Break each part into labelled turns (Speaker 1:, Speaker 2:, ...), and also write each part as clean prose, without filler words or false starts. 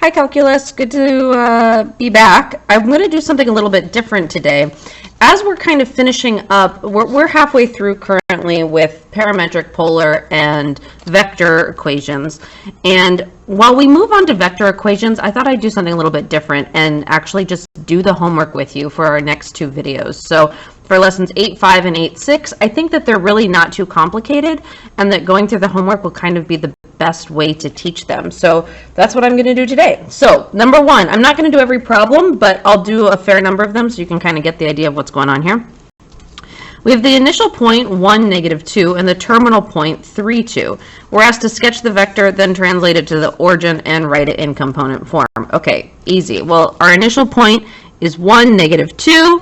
Speaker 1: Hi, Calculus. Good to be back. I'm going to do something a little bit different today. As we're kind of finishing up, we're halfway through currently with parametric, polar, and vector equations. And while we move on to vector equations, I thought I'd do something a little bit different and actually just do the homework with you for our next two videos. So for lessons 8.5 and 8.6, I think that they're really not too complicated and that going through the homework will kind of be the best way to teach them. So that's what I'm going to do today. So number one, I'm not going to do every problem, but I'll do a fair number of them so you can kind of get the idea of what's going on here. We have the initial point 1, -2, and the terminal point 3, 2. We're asked to sketch the vector, then translate it to the origin and write it in component form. Okay, easy. Well, our initial point is 1, -2.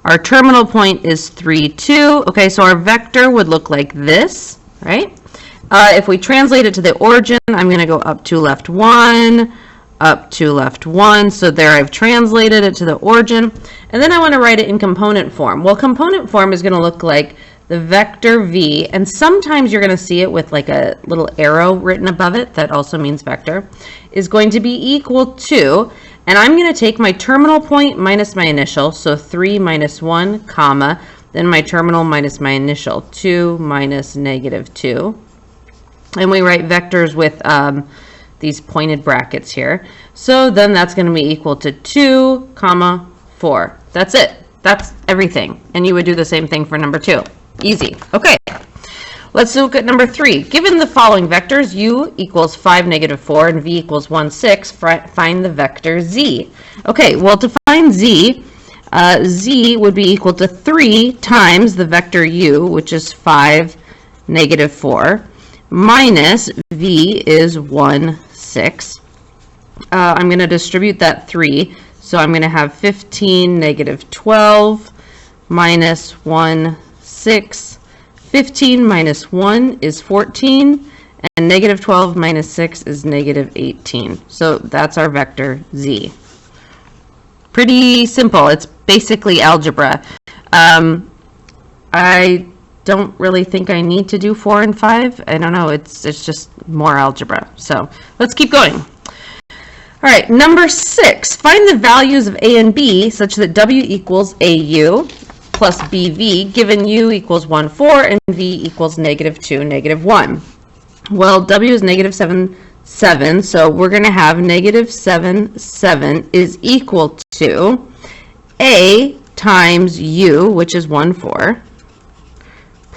Speaker 1: Our terminal point is 3, 2. Okay, so our vector would look like this, right? If we translate it to the origin, I'm going to go up to left 1, up to left 1. So there I've translated it to the origin. And then I want to write it in component form. Well, component form is going to look like the vector v. And sometimes you're going to see it with like a little arrow written above it. That also means vector. Is going to be equal to, and I'm going to take my terminal point minus my initial. So 3 minus 1, comma. Then my terminal minus my initial. 2 minus -2. And we write vectors with these pointed brackets here. So then that's going to be equal to 2, comma, 4. That's it. That's everything. And you would do the same thing for number 2. Easy. Okay. Let's look at number 3. Given the following vectors, u equals 5, -4, and v equals 1, 6, find the vector z. Okay, well, to find z, z would be equal to 3 times the vector u, which is 5, -4. Minus v is 1, 6. I'm going to distribute that 3. So I'm going to have 15, -12, minus 1, 6. 15 minus 1 is 14. And -12 minus 6 is -18. So that's our vector z. Pretty simple. It's basically algebra. I don't really think I need to do 4 and 5. I don't know, it's just more algebra. So let's keep going. All right, number 6, find the values of a and b such that w equals au plus bv given u equals 1, 4 and v equals -2, -1. Well, w is -7, 7, so we're going to have -7, 7 is equal to a times u, which is 1, 4,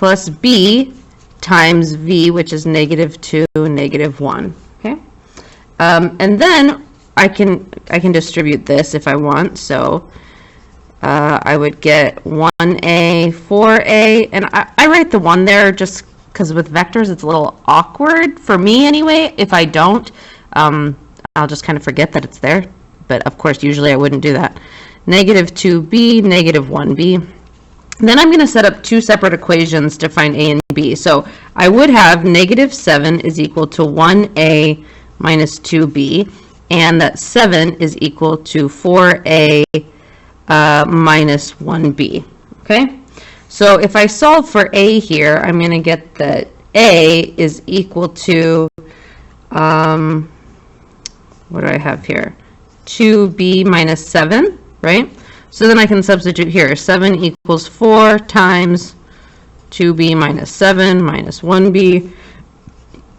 Speaker 1: plus b times v, which is -2, -1. Okay, and then I can distribute this if I want. So I would get 1a, 4a, and I write the 1 there just because with vectors it's a little awkward for me anyway. If I don't, I'll just kind of forget that it's there. But of course, usually I wouldn't do that. -2b, -1b. Then I'm going to set up two separate equations to find a and b. So I would have -7 is equal to 1a minus 2b, and that 7 is equal to 4a minus 1b. Okay? So if I solve for a here, I'm going to get that a is equal to, what do I have here? 2b minus 7, right? So then I can substitute here. 7 equals 4 times 2b minus 7 minus 1b.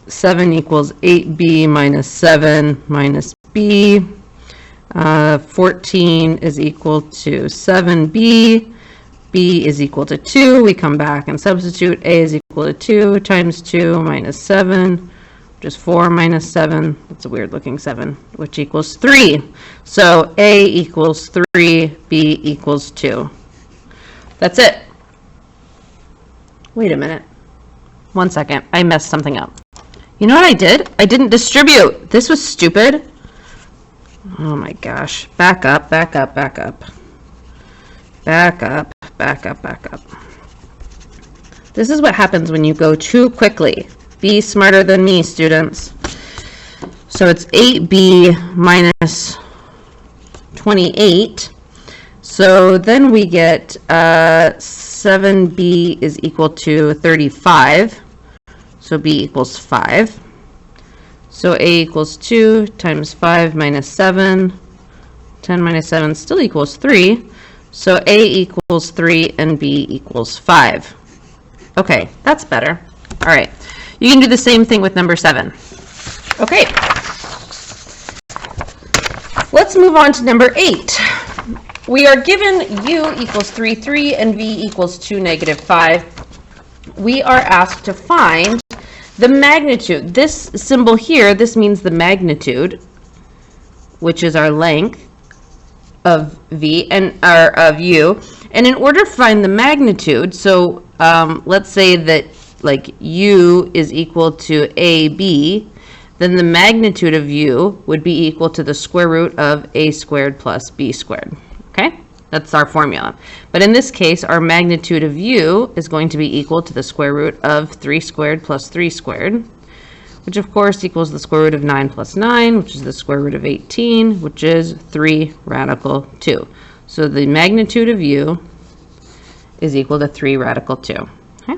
Speaker 1: 7 equals 8b minus 7 minus b. 14 is equal to 7b. b is equal to 2. We come back and substitute. A is equal to 2 times 2 minus 7. Just 4 minus 7, that's a weird looking 7, which equals 3. So A equals 3, B equals 2. That's it. Wait a minute. 1 second, I messed something up. You know what I did? I didn't distribute. This was stupid. Oh my gosh. Back up, back up, back up. Back up, back up, back up. This is what happens when you go too quickly. Be smarter than me, students. So it's 8b minus 28. So then we get 7b is equal to 35. So b equals 5. So a equals 2 times 5 minus 7. 10 minus 7 still equals 3. So a equals 3 and b equals 5. Okay, that's better. All right, you can do the same thing with number 7. Okay, let's move on to number 8. We are given u equals 3, 3, and v equals 2, negative 5. We are asked to find the magnitude. This symbol here, this means the magnitude, which is our length of v and of u. And in order to find the magnitude, so let's say that like u is equal to ab, then the magnitude of u would be equal to the square root of a squared plus b squared. Okay, that's our formula. But in this case, our magnitude of u is going to be equal to the square root of 3 squared plus 3 squared, which of course equals the square root of 9 plus 9, which is the square root of 18, which is 3 radical 2. So the magnitude of u is equal to 3 radical 2. Okay?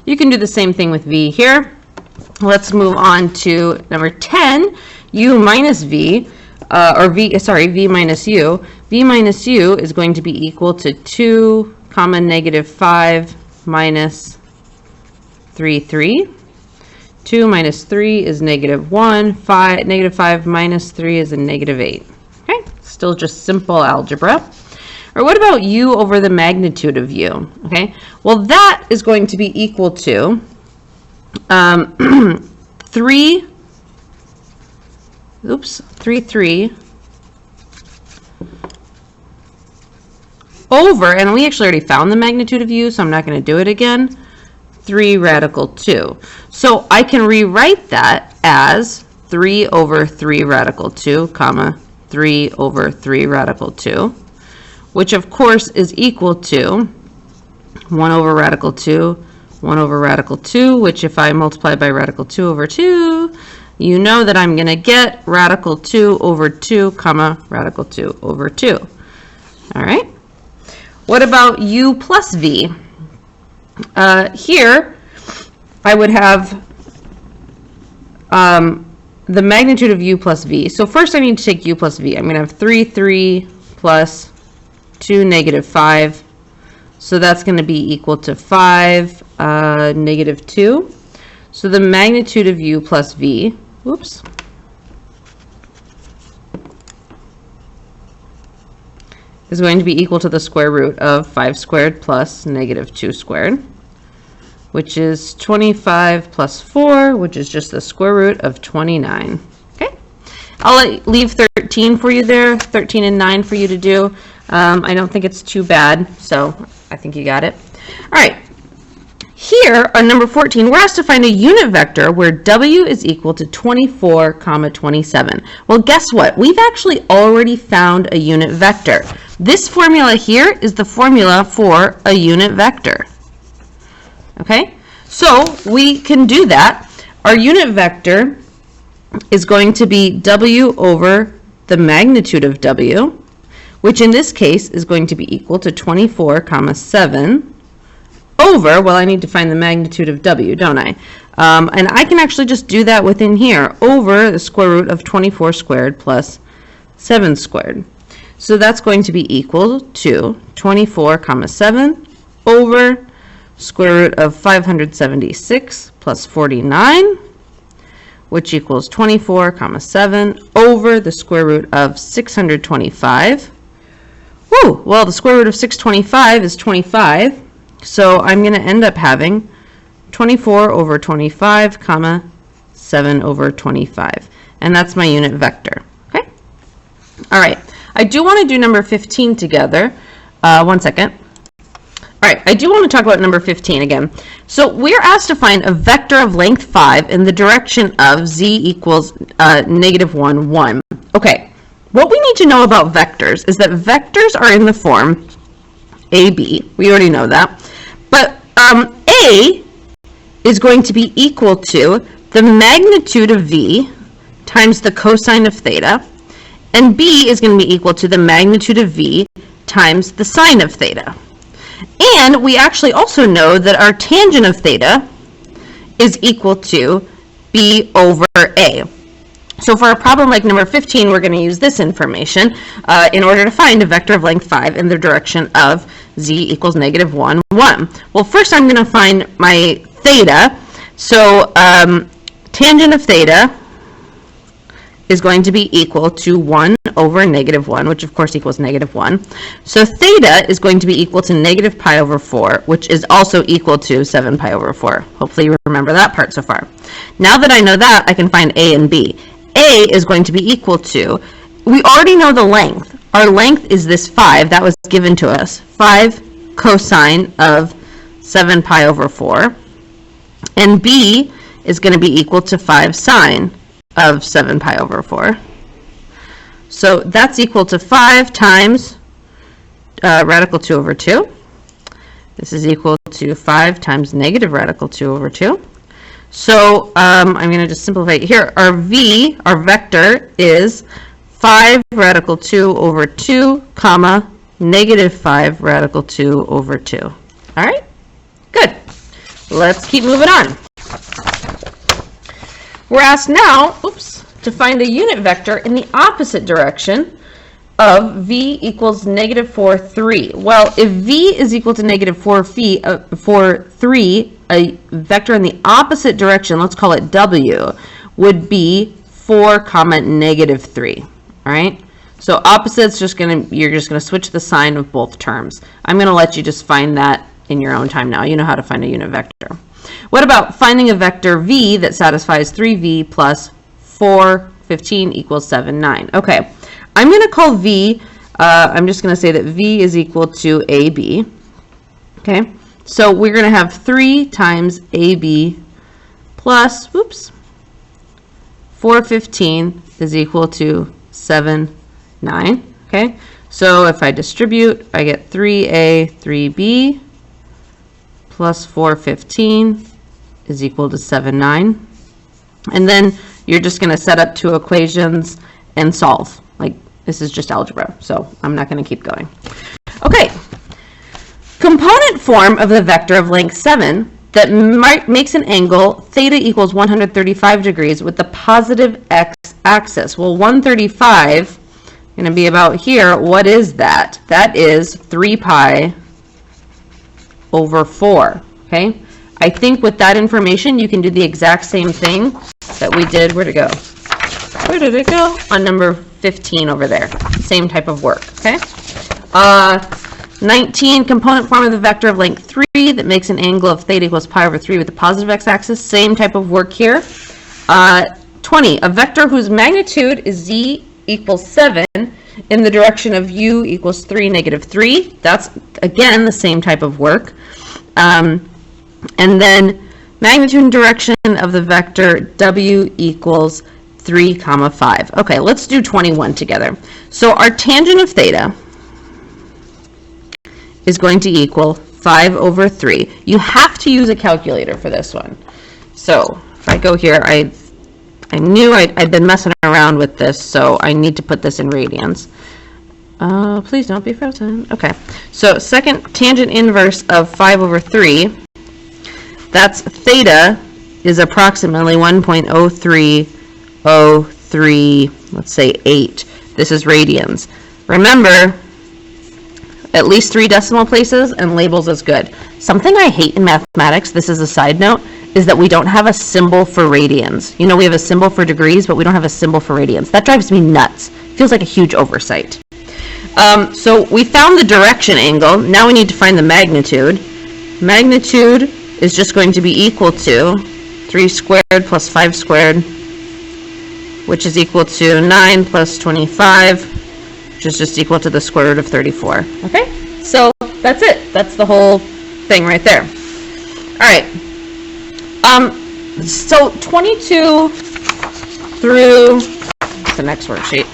Speaker 1: You can do the same thing with v here. Let's move on to number 10, u minus v, v minus u. V minus u is going to be equal to 2 comma negative 5 minus 3, 3. 2 minus 3 is negative 1. Negative 5 minus 3 is a negative 8. Okay, still just simple algebra. Or what about u over the magnitude of u? Okay, well that is going to be equal to 3 over, and we actually already found the magnitude of u, so I'm not going to do it again, 3 radical 2. So I can rewrite that as 3 over 3 radical 2, comma, 3 over 3 radical 2, which of course is equal to 1 over radical 2, 1 over radical 2, which if I multiply by radical 2 over 2, you know that I'm going to get radical 2 over 2, comma, radical 2 over 2. All right. What about u plus v? Here, I would have the magnitude of u plus v. So first I need to take u plus v. I'm going to have 3, 3 plus 2, negative 5. So that's going to be equal to 5, negative 2. So the magnitude of u plus v, is going to be equal to the square root of 5 squared plus negative 2 squared, which is 25 plus 4, which is just the square root of 29. Okay, I'll leave 13 for you there, 13 and 9 for you to do. I don't think it's too bad, so I think you got it. All right, here on number 14, we're asked to find a unit vector where w is equal to 24, comma 27. Well, guess what? We've actually already found a unit vector. This formula here is the formula for a unit vector. Okay, so we can do that. Our unit vector is going to be w over the magnitude of w, which in this case is going to be equal to 24, comma 7 over, well, I need to find the magnitude of w, don't I? And I can actually just do that within here, over the square root of 24 squared plus 7 squared. So that's going to be equal to 24, comma 7 over square root of 576 plus 49, which equals 24, comma 7 over the square root of 625. Woo! Well, the square root of 625 is 25. So I'm going to end up having 24 over 25, comma 7 over 25. And that's my unit vector. Okay? All right. I do want to do number 15 together. One second. All right. I do want to talk about number 15 again. So we're asked to find a vector of length 5 in the direction of z equals negative 1, 1. Okay. What we need to know about vectors is that vectors are in the form AB. We already know that. But A is going to be equal to the magnitude of V times the cosine of theta, and B is going to be equal to the magnitude of V times the sine of theta. And we actually also know that our tangent of theta is equal to B over A. So for a problem like number 15, we're going to use this information in order to find a vector of length 5 in the direction of z equals negative 1, 1. Well, first I'm going to find my theta. So tangent of theta is going to be equal to 1 over negative 1, which of course equals negative 1. So theta is going to be equal to negative pi over 4, which is also equal to 7 pi over 4. Hopefully you remember that part so far. Now that I know that, I can find a and b. A is going to be equal to, we already know the length. Our length is this 5, that was given to us. 5 cosine of 7 pi over 4. And B is going to be equal to 5 sine of 7 pi over 4. So that's equal to 5 times radical 2 over 2. This is equal to 5 times negative radical 2 over 2. So I'm going to just simplify it here. Our v, our vector, is 5 radical 2 over 2, comma, negative 5 radical 2 over 2. All right? Good. Let's keep moving on. We're asked now, to find a unit vector in the opposite direction of v equals negative 4, 3. Well, if v is equal to negative 4, 3, a vector in the opposite direction, let's call it w, would be 4 comma negative 3. All right? So opposite's you're just gonna switch the sign of both terms. I'm gonna let you just find that in your own time now. You know how to find a unit vector. What about finding a vector v that satisfies 3v plus 4, 15 equals 7, 9? Okay. I'm going to call v, I'm just going to say that v is equal to ab. Okay, so we're going to have 3 times ab plus, 415 is equal to 7, 9. Okay, so if I distribute, I get 3a, 3b plus 415 is equal to 7, 9. And then you're just going to set up two equations and solve. Like, this is just algebra, so I'm not going to keep going. Okay, component form of the vector of length 7 that makes an angle theta equals 135 degrees with the positive x-axis. Well, 135 going to be about here. What is that? That is 3 pi over 4. Okay, I think with that information you can do the exact same thing that we did. Where'd it go? Where did it go? On number 15 over there. Same type of work. Okay. 19, component form of the vector of length 3 that makes an angle of theta equals pi over 3 with the positive x-axis. Same type of work here. 20, a vector whose magnitude is z equals 7 in the direction of u equals 3, negative 3. That's, again, the same type of work. And then magnitude and direction of the vector w equals 3, 5. Okay, let's do 21 together. So our tangent of theta is going to equal 5 over 3. You have to use a calculator for this one. So if I go here, I knew I'd been messing around with this, so I need to put this in radians. Please don't be frozen. Okay, so second tangent inverse of 5 over 3, that's theta is approximately 1.0303, let's say 8. This is radians. Remember, at least 3 decimal places and labels is good. Something I hate in mathematics, this is a side note, is that we don't have a symbol for radians. You know, we have a symbol for degrees, but we don't have a symbol for radians. That drives me nuts. Feels like a huge oversight. So we found the direction angle. Now we need to find the magnitude. Magnitude is just going to be equal to 3 squared plus 5 squared, which is equal to 9 plus 25, which is just equal to the square root of 34. Okay, so that's it. That's the whole thing right there. All right. So 22 through, what's the next worksheet?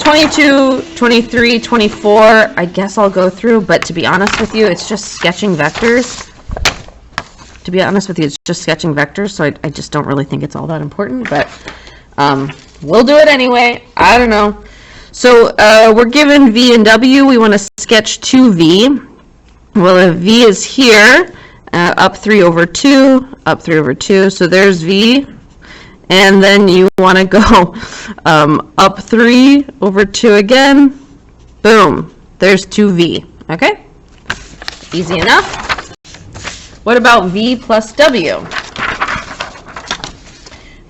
Speaker 1: 22, 23, 24, I guess I'll go through, but to be honest with you, it's just sketching vectors. To be honest with you, it's just sketching vectors, so I just don't really think it's all that important, but we'll do it anyway. I don't know. So we're given v and w. We want to sketch 2v. Well, if v is here, up 3 over 2, up 3 over 2, so there's v. And then you want to go up 3 over 2 again. Boom. There's 2v. Okay? Easy enough. What about v plus w?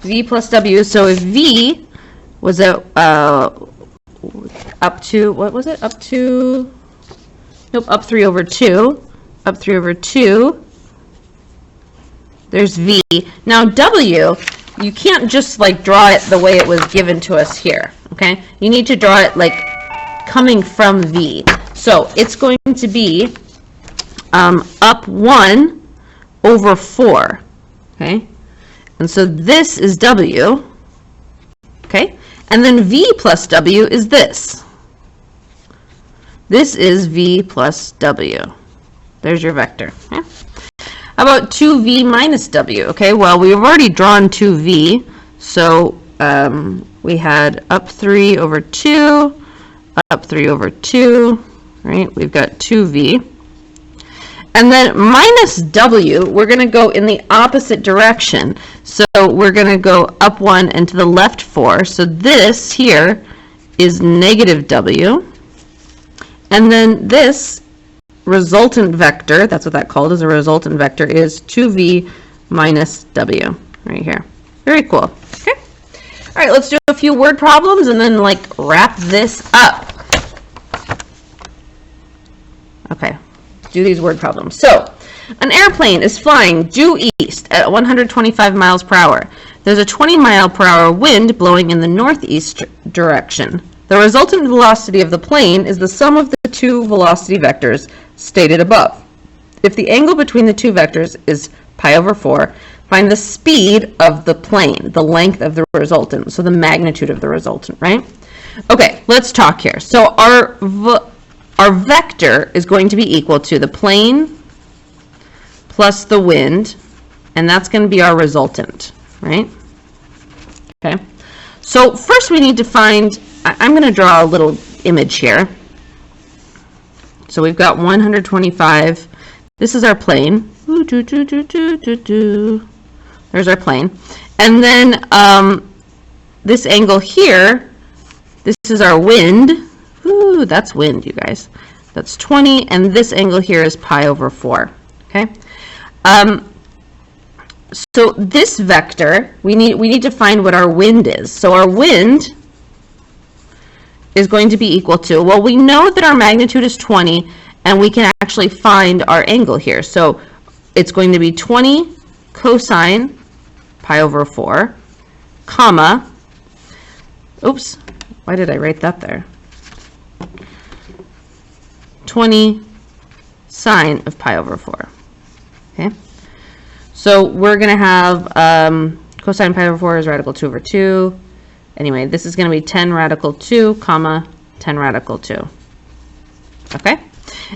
Speaker 1: V plus w. So if v was up to, what was it? Up to, nope, up 3 over 2. Up 3 over 2. There's v. Now w, you can't just like draw it the way it was given to us here, okay? You need to draw it like coming from v. So it's going to be up 1 over 4, okay? And so this is w, okay? And then v plus w is this. This is v plus w. There's your vector, okay? How about 2v minus w? Okay, well, we've already drawn 2v, so we had up 3 over 2, up 3 over 2, right? We've got 2v. And then minus w, we're going to go in the opposite direction. So we're going to go up 1 and to the left 4. So this here is negative w. And then this resultant vector, that's what that called, is a resultant vector, is 2v minus w, right here. Very cool. Okay. All right, let's do a few word problems and then like wrap this up. Okay, do these word problems. So, an airplane is flying due east at 125 miles per hour. There's a 20 mile per hour wind blowing in the northeast direction. The resultant velocity of the plane is the sum of the two velocity vectors stated above. If the angle between the two vectors is pi over 4, find the speed of the plane, the length of the resultant, so the magnitude of the resultant, right? Okay, let's talk here. So our vector is going to be equal to the plane plus the wind, and that's going to be our resultant, right? Okay. So first we need to find, I'm going to draw a little image here. So we've got 125. This is our plane. There's our plane. And then this angle here, this is our wind. Ooh, that's wind, you guys. That's 20, and this angle here is pi over 4. Okay. So this vector, we need to find what our wind is. So our wind is going to be equal to, well, we know that our magnitude is 20, and we can actually find our angle here. So it's going to be 20 cosine pi over 4, comma, oops, why did I write that there? 20 sine of pi over 4. Okay, so we're going to have cosine pi over 4 is radical 2 over 2. Anyway, this is going to be 10 radical 2, comma, 10 radical 2. Okay?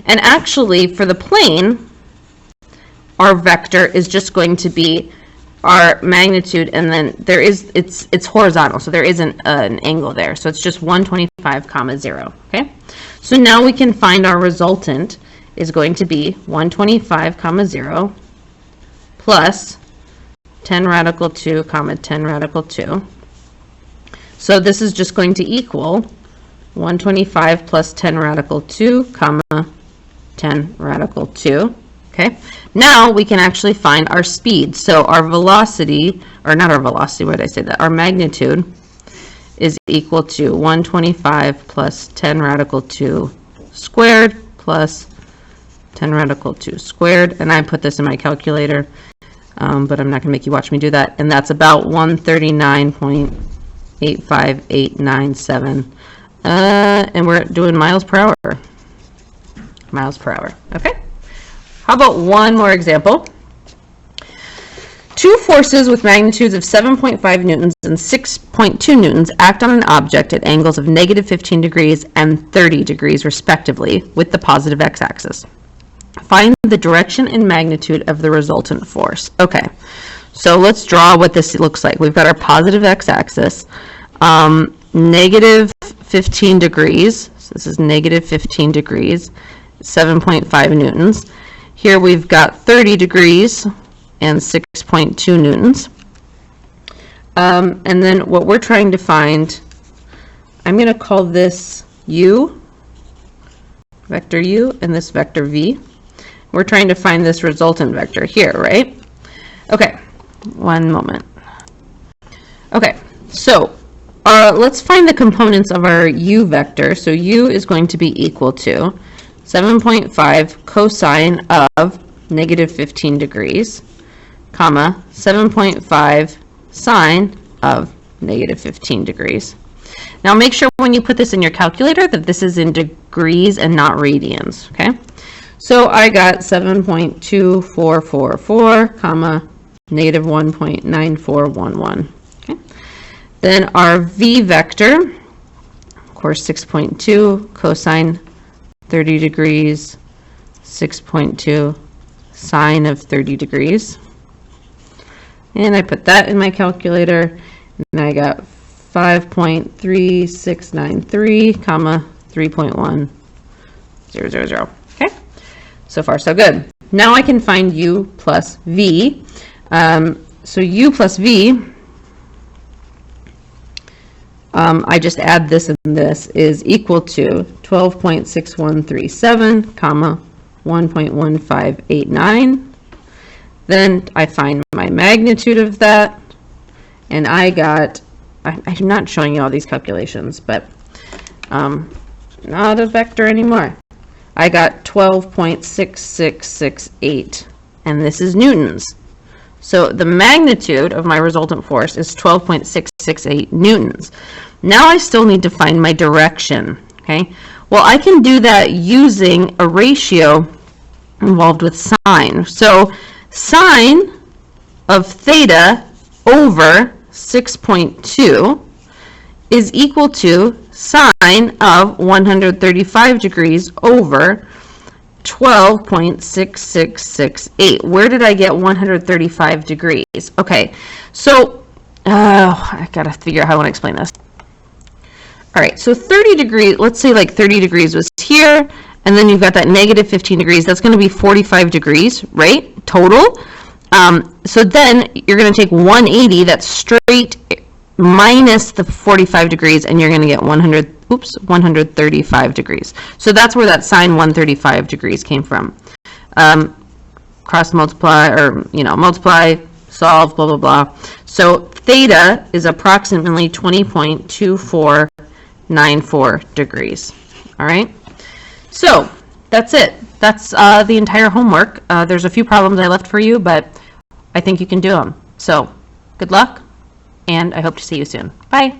Speaker 1: And actually, for the plane, our vector is just going to be our magnitude, and then there is, it's horizontal, so there isn't an angle there. So it's just 125, comma, 0. Okay? So now we can find our resultant is going to be 125, comma, 0 plus 10 radical 2, comma, 10 radical 2. So this is just going to equal 125 plus 10 radical 2, comma, 10 radical 2. Okay, now we can actually find our speed. So our velocity, or not our velocity, why did I say that? Our magnitude is equal to 125 plus 10 radical 2 squared plus 10 radical 2 squared. And I put this in my calculator, but I'm not going to make you watch me do that. And that's about 139.85897. And we're doing miles per hour. Miles per hour. Okay. How about one more example? Two forces with magnitudes of 7.5 newtons and 6.2 newtons act on an object at angles of negative 15 degrees and 30 degrees respectively with the positive x-axis. Find the direction and magnitude of the resultant force. Okay, so let's draw what this looks like. We've got our positive x-axis, negative 15 degrees. So this is negative 15 degrees, 7.5 newtons. Here we've got 30 degrees and 6.2 newtons. And then what we're trying to find, I'm going to call this u, vector u, and this vector v. We're trying to find this resultant vector here, right? Okay, one moment. Okay, so let's find the components of our u vector. So u is going to be equal to 7.5 cosine of negative 15 degrees, comma, 7.5 sine of negative 15 degrees. Now make sure when you put this in your calculator that this is in degrees and not radians, okay? So I got 7.2444, comma, negative 1.9411. Okay. Then our v vector, of course, 6.2 cosine 30 degrees, 6.2 sine of 30 degrees. And I put that in my calculator, and I got 5.3693, comma, 3.1000. Okay, so far so good. Now I can find u plus v. So u plus v, I just add this and this, is equal to 12.6137, comma, 1.1589. Then I find my magnitude of that, and I got, I'm not showing you all these calculations, but not a vector anymore. I got 12.6668, and this is newtons. So the magnitude of my resultant force is 12.668 newtons. Now I still need to find my direction, okay? Well, I can do that using a ratio involved with sine. So sine of theta over 6.2 is equal to sine of 135 degrees over 12.6668. Where did I get 135 degrees? Okay, so I gotta figure out how I want to explain this. All right, so 30 degrees, let's say like 30 degrees was here, and then you've got that negative 15 degrees. That's going to be 45 degrees, right, total. So then you're going to take 180, that's straight, minus the 45 degrees, and you're going to get 135 degrees. So that's where that sine 135 degrees came from. Cross multiply, or, multiply, solve, blah, blah, blah. So theta is approximately 20.2494 degrees. All right? So that's it. That's the entire homework. There's a few problems I left for you, but I think you can do them. So good luck, and I hope to see you soon. Bye.